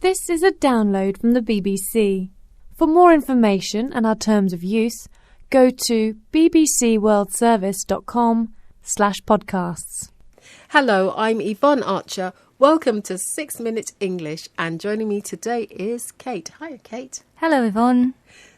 This is a download from the BBC. For more information and our terms of use, go to bbcworldservice.com/podcasts. Hello, I'm Yvonne Archer. Welcome to 6 Minute English, and joining me today is Kate. Hi, Kate. Hello, Yvonne.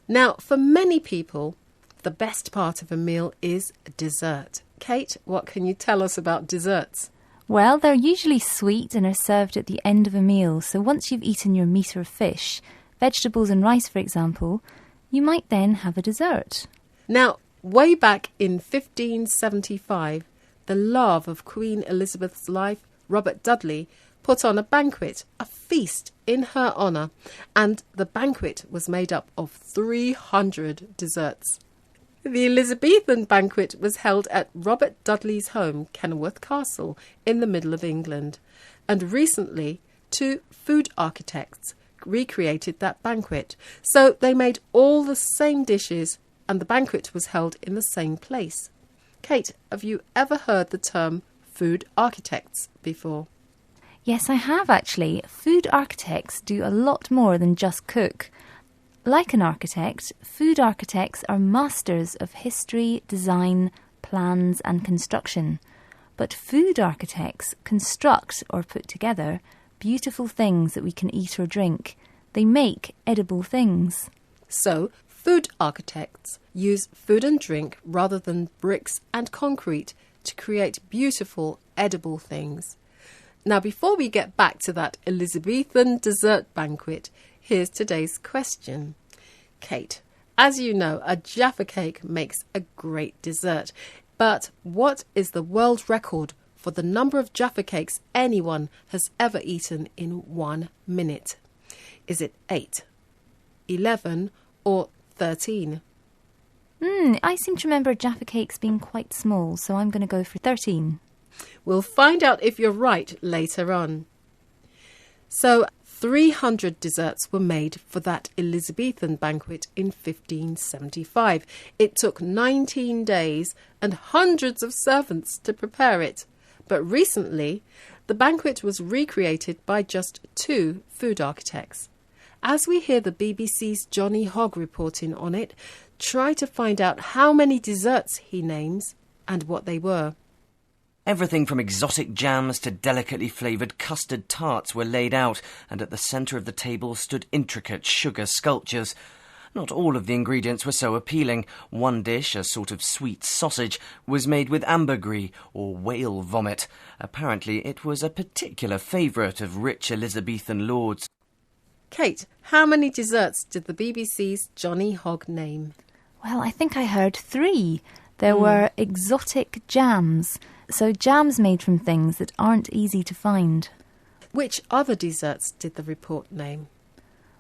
Now, for many people, the best part of a meal is dessert. Kate, what can you tell us about desserts? Well, they're usually sweet and are served at the end of a meal, so once you've eaten your meat or fish, vegetables and rice, for example, you might then have a dessert. Now, way back in 1575, the love of Queen Elizabeth's life, Robert Dudley, put on a banquet, a feast in her honour, and the banquet was made up of 300 desserts. The Elizabethan banquet was held at Robert Dudley's home, Kenilworth Castle, in the middle of England. And recently, 2 food architects recreated that banquet. So they made all the same dishes and the banquet was held in the same place. Kate, have you ever heard the term food architects before? Yes, I have actually. Food architects do a lot more than just cook. Like an architect, food architects are masters of history, design, plans and construction. But food architects construct or put together beautiful things that we can eat or drink. They make edible things. So, food architects use food and drink rather than bricks and concrete to create beautiful, edible things. Now, before we get back to that Elizabethan dessert banquet, here's today's question. Kate, as you know, a Jaffa cake makes a great dessert. But what is the world record for the number of Jaffa cakes anyone has ever eaten in 1 minute? Is it 8, 11 or 13? I seem to remember Jaffa cakes being quite small, so I'm going to go for 13. We'll find out if you're right later on. So, 300 desserts were made for that Elizabethan banquet in 1575. It took 19 days and hundreds of servants to prepare it. But recently, the banquet was recreated by just 2 food architects. As we hear the BBC's Johnny Hogg reporting on it, try to find out how many desserts he names and what they were. Everything from exotic jams to delicately flavoured custard tarts were laid out, and at the centre of the table stood intricate sugar sculptures. Not all of the ingredients were so appealing. One dish, a sort of sweet sausage, was made with ambergris, or whale vomit. Apparently it was a particular favourite of rich Elizabethan lords. Kate, how many desserts did the BBC's Johnny Hogg name? Well, I think I heard 3. There were exotic jams, so jams made from things that aren't easy to find. Which other desserts did the report name?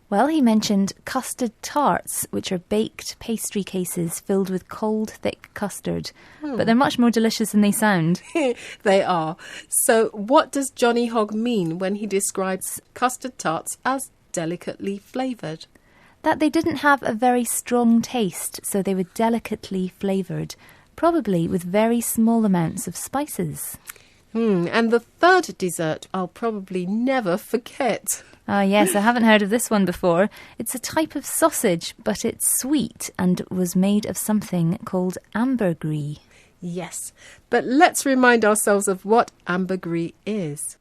Well, he mentioned custard tarts, which are baked pastry cases filled with cold, thick custard. But they're much more delicious than they sound. They are. So what does Johnny Hogg mean when he describes custard tarts as delicately flavoured? That they didn't have a very strong taste, so they were delicately flavoured, probably with very small amounts of spices. And the third dessert I'll probably never forget. Ah, yes, I haven't heard of this one before. It's a type of sausage, but it's sweet and was made of something called ambergris. Yes, but let's remind ourselves of what ambergris is.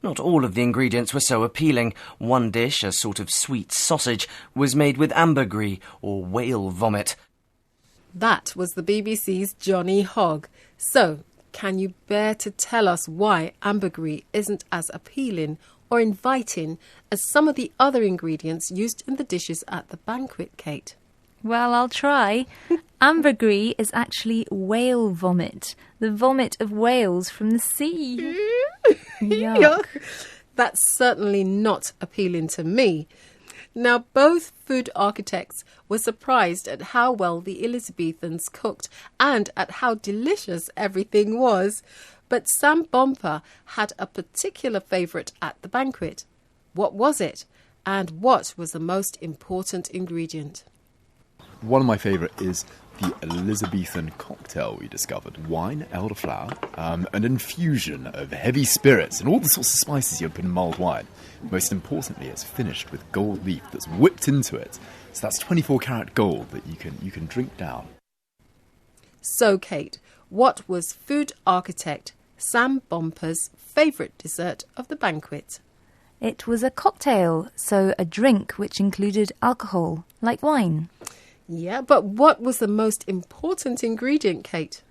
Not all of the ingredients were so appealing. One dish, a sort of sweet sausage, was made with ambergris, or whale vomit. That was the BBC's Johnny Hogg. So, can you bear to tell us why ambergris isn't as appealing or inviting as some of the other ingredients used in the dishes at the banquet, Kate? Well, I'll try. Ambergris is actually whale vomit, the vomit of whales from the sea. Yuck. That's certainly not appealing to me. Now, both food architects were surprised at how well the Elizabethans cooked and at how delicious everything was. But Sam Bomper had a particular favourite at the banquet. What was it? And what was the most important ingredient? One of my favourite is the Elizabethan cocktail we discovered. Wine, elderflower, an infusion of heavy spirits and all the sorts of spices you put in mulled wine. Most importantly, it's finished with gold leaf that's whipped into it. So that's 24 karat gold that you can drink down. So, Kate, what was food architect Sam Bomper's favourite dessert of the banquet? It was a cocktail, so a drink which included alcohol, like wine. Yeah, but what was the most important ingredient, Kate?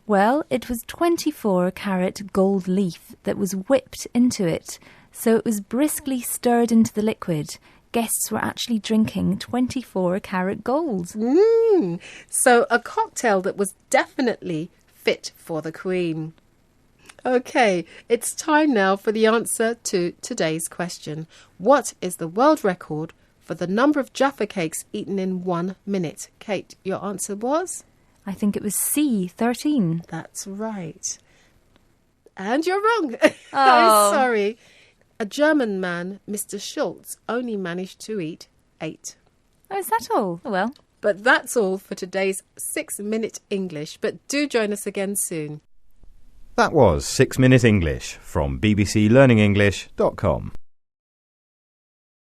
Well, it was 24 karat gold leaf that was whipped into it, so it was briskly stirred into the liquid. Guests were actually drinking 24 karat gold. So a cocktail that was definitely fit for the Queen. OK, it's time now for the answer to today's question. What is the world record for the number of Jaffa cakes eaten in 1 minute? Kate, your answer was? I think it was C, 13. That's right. And you're wrong. Oh. I'm sorry. A German man, Mr. Schultz, only managed to eat 8. Oh, is that all? Well. But that's all for today's 6-Minute English. But do join us again soon. That was 6 Minute English from bbclearningenglish.com.